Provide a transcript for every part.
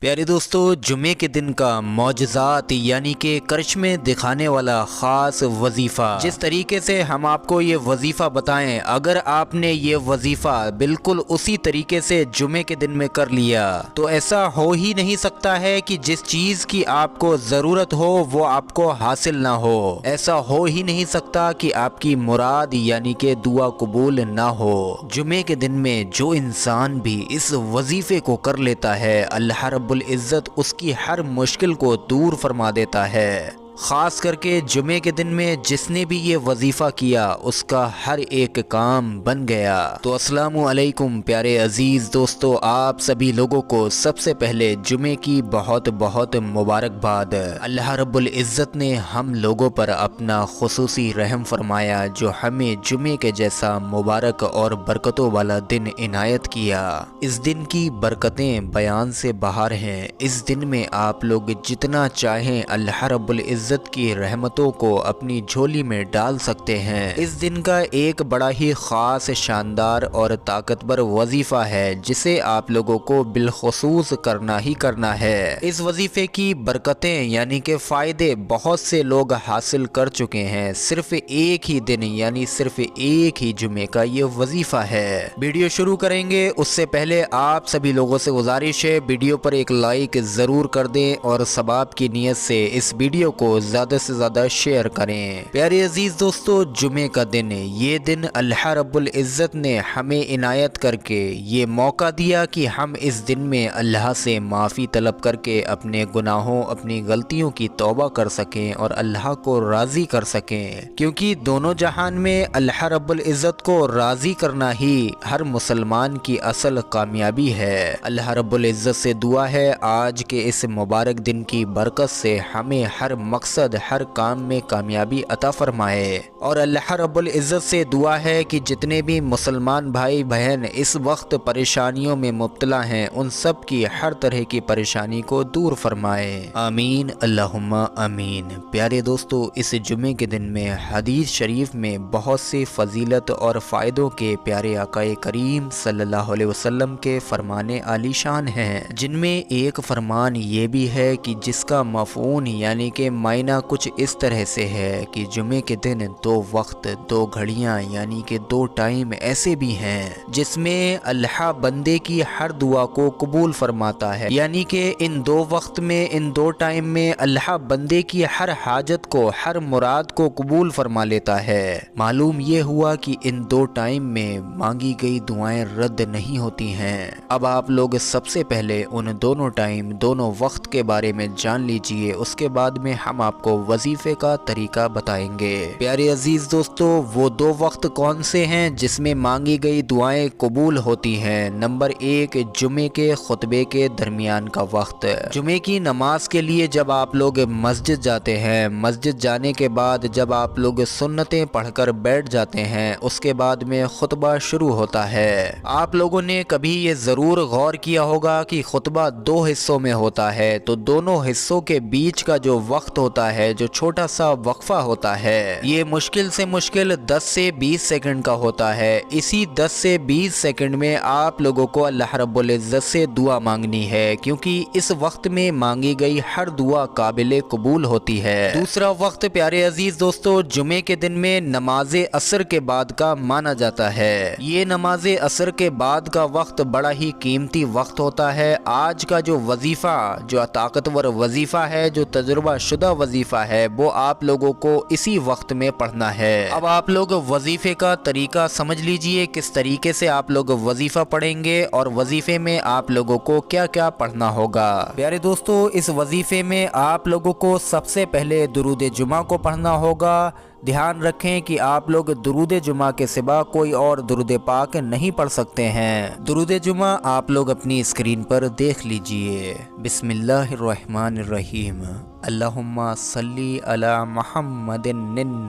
प्यारे दोस्तों, जुमे के दिन का मौजज़ात यानी कि करिश्मे दिखाने वाला ख़ास वजीफ़ा, जिस तरीके से हम आपको ये वजीफ़ा बताएं, अगर आपने ये वजीफ़ा बिल्कुल उसी तरीके से जुमे के दिन में कर लिया तो ऐसा हो ही नहीं सकता है कि जिस चीज़ की आपको ज़रूरत हो वो आपको हासिल ना हो। ऐसा हो ही नहीं सकता कि आपकी मुराद यानी कि दुआ कबूल ना हो। जुमे के दिन में जो इंसान भी इस वजीफ़े को कर लेता है, अल्लाह रब्बुल इज़्ज़त उसकी हर मुश्किल को दूर फरमा देता है। ख़ास करके जुमे के दिन में जिसने भी ये वजीफ़ा किया उसका हर एक काम बन गया। तो अस्सलामु अलैकुम प्यारे अजीज़ दोस्तों, आप सभी लोगों को सबसे पहले जुमे की बहुत बहुत मुबारकबाद। अल्लाह रब्बुल इज़्ज़त ने हम लोगों पर अपना खुसूसी रहम फरमाया जो हमें जुमे के जैसा मुबारक और बरकतों वाला दिन इनायत किया। इस दिन की बरकतें बयान से बाहर हैं। इस दिन में आप लोग जितना चाहें अल्लाह रब्बुल इज़्ज़त की रहमतों को अपनी झोली में डाल सकते हैं। इस दिन का एक बड़ा ही ख़ास, शानदार और ताकतवर वजीफ़ा है जिसे आप लोगों को बिलखुसूस करना ही करना है। इस वजीफ़े की बरकतें यानी कि फ़ायदे बहुत से लोग हासिल कर चुके हैं। सिर्फ एक ही दिन यानी सिर्फ एक ही जुमे का ये वजीफ़ा है। वीडियो शुरू करेंगे उससे पहले आप सभी लोगों से गुजारिश है, वीडियो पर एक लाइक ज़रूर कर दें और सवाब की नीयत से इस वीडियो को ज़्यादा से ज़्यादा शेयर करें। प्यारे अजीज़ दोस्तों, जुमे का दिन, ये दिन अल्लाह रब्बुल इज़्ज़त ने हमें इनायत करके ये मौका दिया कि हम इस दिन में अल्लाह से माफ़ी तलब करके अपने गुनाहों, अपनी गलतियों की तौबा कर सकें और अल्लाह को राज़ी कर सकें, क्योंकि दोनों जहान में अल्लाह रब्बुल इज़्ज़त को राज़ी करना ही हर मुसलमान की असल कामयाबी है। अल्लाह रब्बुल इज़्ज़त से दुआ है आज के इस मुबारक दिन की बरकत से हमें हर मकसद, हर काम में कामयाबी अता फरमाए। और अल्लाह रब्बुल इज़्ज़त से दुआ है कि जितने भी मुसलमान भाई बहन इस वक्त परेशानियों में मुब्तला हैं, उन सब की हर तरह की परेशानी को दूर फरमाए। आमीन अल्लाहुम्मा आमीन। प्यारे दोस्तों, इस जुमे के दिन में हदीस शरीफ में बहुत सी फजीलत और फ़ायदों के प्यारे आकाए करीम सल्लल्लाहु अलैहि वसल्लम के फरमाने आलीशान हैं, जिनमें एक फरमान ये भी है कि जिसका मफ़ून यानी कि मायना कुछ इस तरह से है कि जुमे के दिन दो वक्त, दो घड़ियां यानी कि दो टाइम ऐसे भी हैं जिसमें अल्लाह बंदे की हर दुआ को कबूल फरमाता है। यानी कि इन दो वक्त में, इन दो टाइम में अल्लाह बंदे की हर हाजत को, हर मुराद को कबूल फरमा लेता है। मालूम ये हुआ कि इन दो टाइम में मांगी गई दुआएं रद्द नहीं होती हैं। अब आप लोग सबसे पहले उन दोनों टाइम, दोनों वक्त के बारे में जान लीजिए, उसके बाद में हम आपको वजीफे का तरीका बताएंगे। प्यारे अजीज दोस्तों, वो दो वक्त कौन से हैं जिसमें मांगी गई दुआएं कबूल होती हैं? नंबर एक, जुमे के खुतबे के दरमियान का वक्त। जुमे की नमाज के लिए जब आप लोग मस्जिद जाते हैं, मस्जिद जाने के बाद जब आप लोग सुन्नतें पढ़कर बैठ जाते हैं, उसके बाद में खुतबा शुरू होता है। आप लोगों ने कभी ये ज़रूर गौर किया होगा कि खुतबा दो हिस्सों में होता है, तो दोनों हिस्सों के बीच का जो वक्त होता है, जो छोटा सा वक्फा होता है, ये मुश्किल से मुश्किल 10 से 20 सेकंड का होता है। इसी 10 से 20 सेकंड में आप लोगों को अल्लाह रब्बुल इज़्ज़त से दुआ मांगनी है, क्योंकि इस वक्त में मांगी गई हर दुआ काबिल कबूल होती है। दूसरा वक्त प्यारे अजीज दोस्तों, जुमे के दिन में नमाज असर के बाद का माना जाता है। ये नमाज असर के बाद का वक्त बड़ा ही कीमती वक्त होता है। आज का जो वजीफा, जो ताकतवर वजीफा है, जो तजुर्बा शुदा वजीफा है, वो आप लोगों को इसी वक्त में पढ़ना है। अब आप लोग वजीफे का तरीका समझ लीजिए, किस तरीके से आप लोग वजीफा पढ़ेंगे और वजीफे में आप लोगों को क्या क्या पढ़ना होगा। प्यारे दोस्तों, इस वजीफे में आप लोगों को सबसे पहले दुरूद जुमा को पढ़ना होगा। ध्यान रखें कि आप लोग दुरूद जुमा के सिवा कोई और दुरूद पाक नहीं पढ़ सकते हैं। दुरूद जुमा आप लोग अपनी स्क्रीन पर देख लीजिए। बिस्मिल्लाहिर्रहमानिर्रहीम। अल्लाहुम्मा सल्ली अला मुहम्मदिन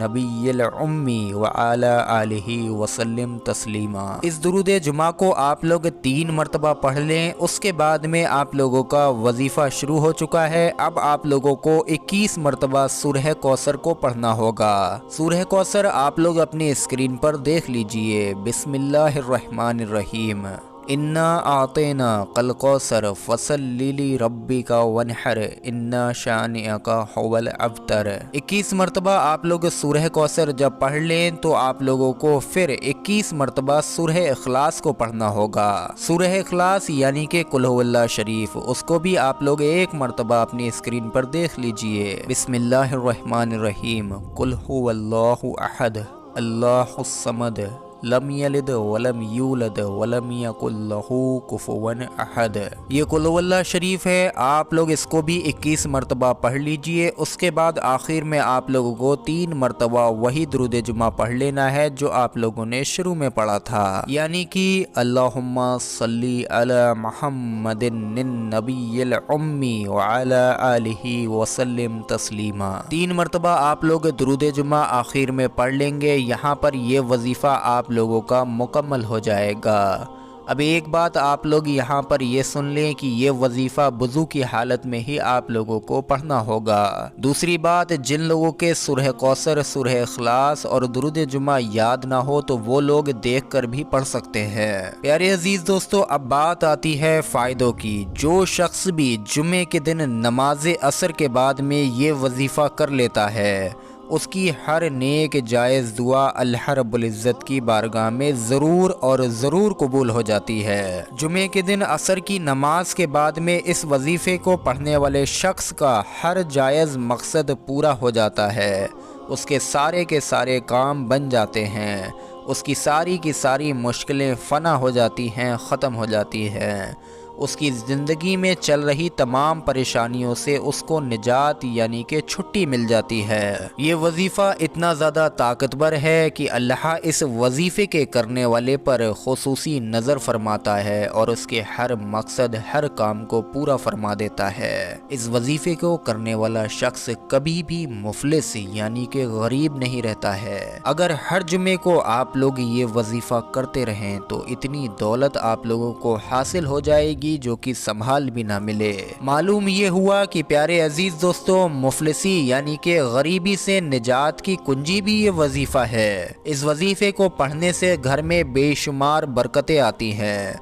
नबिय्यिल उम्मी व अला आलिहि वसल्लिम तस्लीमा। इस दुरूद जुमा को आप लोग 3 मरतबा पढ़ लें। उसके बाद में आप लोगों का वजीफ़ा शुरू हो चुका है। अब आप लोगों को 21 मरतबा सूरह कौसर को पढ़ना होगा। सूरह कौसर आप लोग अपनी स्क्रीन पर देख लीजिए। बिस्मिल्लाहिर्रहमानिर्रहीम। इन्ना आतेना कल कौसर फसल्ली ली रब्बिका वनहर इन्ना शानिअका हुवल अबतर। 21 मरतबा आप लोग सूरह कौसर जब पढ़ लें तो आप लोगों को फिर 21 मरतबा सूरह इखलास को पढ़ना होगा। सूरह इखलास यानी कि कुल हुवल्लाह शरीफ, उसको भी आप लोग एक मरतबा अपनी स्क्रीन पर देख लीजिए। बिस्मिल्लाहिर्रहमानिर्रहीम। कुल हुवल्लाहु अहद अल्लाहुस समद लम यलिद वलम यूलद वलम यकुल लहू कुफुवन अहद। ये कुल हुवल्लाह शरीफ है, आप लोग इसको भी 21 मरतबा पढ़ लीजिए। उसके बाद आखिर में आप लोगों को 3 मरतबा वही दुरूद जुमा पढ़ लेना है जो आप लोगों ने शुरू में पढ़ा था, यानी कि अल्लाहुम्मा सल्ली अला मुहम्मदिन नबिय्यिल उम्मी व अला आलिही वसल्लिम तस्लीमा। 3 मरतबा आप लोग दुरूद जुमा आखिर में पढ़ लेंगे। यहाँ पर ये वजीफ़ा आप लोगों का मुकम्मल हो जाएगा। अब एक बात आप लोग यहाँ पर ये सुन लें कि ये वजीफ़ा वज़ू की हालत में ही आप लोगों को पढ़ना होगा। दूसरी बात, जिन लोगों के सूरह कौसर, सूरह इखलास और दुरूद जुमा याद ना हो तो वो लोग देख कर भी पढ़ सकते हैं। प्यारे अजीज़ दोस्तों, अब बात आती है फ़ायदों की। जो शख्स भी जुमे के दिन नमाज असर के बाद में ये वजीफ़ा कर लेता है, उसकी हर नेक जायज़ दुआ अल्लाह रब्बुल इज़्ज़त की बारगाह में ज़रूर और ज़रूर कबूल हो जाती है। जुमे के दिन असर की नमाज के बाद में इस वजीफ़े को पढ़ने वाले शख्स का हर जायज़ मकसद पूरा हो जाता है। उसके सारे के सारे काम बन जाते हैं। उसकी सारी की सारी मुश्किलें फ़ना हो जाती हैं, ख़त्म हो जाती हैं। उसकी ज़िंदगी में चल रही तमाम परेशानियों से उसको निजात यानी कि छुट्टी मिल जाती है। ये वजीफ़ा इतना ज़्यादा ताकतवर है कि अल्लाह इस वजीफ़े के करने वाले पर खुसूसी नज़र फरमाता है और उसके हर मकसद, हर काम को पूरा फरमा देता है। इस वजीफ़े को करने वाला शख्स कभी भी मुफलिस यानी कि गरीब नहीं रहता है। अगर हर जुमे को आप लोग ये वजीफ़ा करते रहें तो इतनी दौलत आप लोगों को हासिल हो जाएगी जो कि संभाल भी ना मिले। मालूम ये हुआ कि प्यारे अजीज दोस्तों, मुफलिसी यानी कि गरीबी से निजात की कुंजी भी ये वजीफ़ा है। इस वजीफ़े को पढ़ने से घर में बेशुमार बरकतें आती हैं।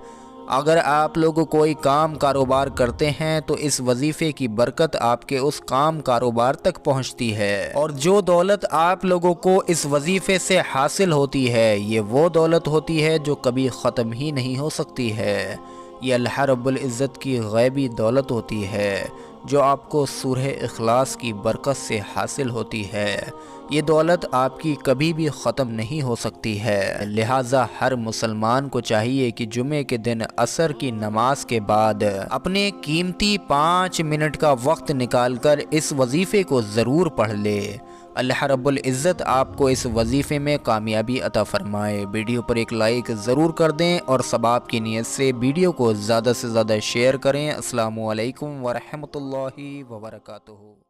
अगर आप लोग कोई काम कारोबार करते हैं तो इस वजीफ़े की बरकत आपके उस काम कारोबार तक पहुंचती है। और जो दौलत आप लोगों को इस वजीफ़े से हासिल होती है, ये वो दौलत होती है जो कभी ख़त्म ही नहीं हो सकती है। ये अल्लाह रब्बुल इज़्ज़त की गैबी दौलत होती है जो आपको सूरह इखलास की बरकत से हासिल होती है। ये दौलत आपकी कभी भी ख़त्म नहीं हो सकती है। लिहाजा हर मुसलमान को चाहिए कि जुमे के दिन असर की नमाज के बाद अपने कीमती 5 मिनट का वक्त निकालकर इस वजीफ़े को ज़रूर पढ़ ले। अल्लाह रब्बुल इज़्ज़त आपको इस वजीफ़े में कामयाबी अता फ़रमाए। वीडियो पर एक लाइक ज़रूर कर दें और सबाब की नीयत से वीडियो को ज़्यादा से ज़्यादा शेयर करें। अस्सलामु अलैकुम व रहमतुल्लाहि व बरकातुहू।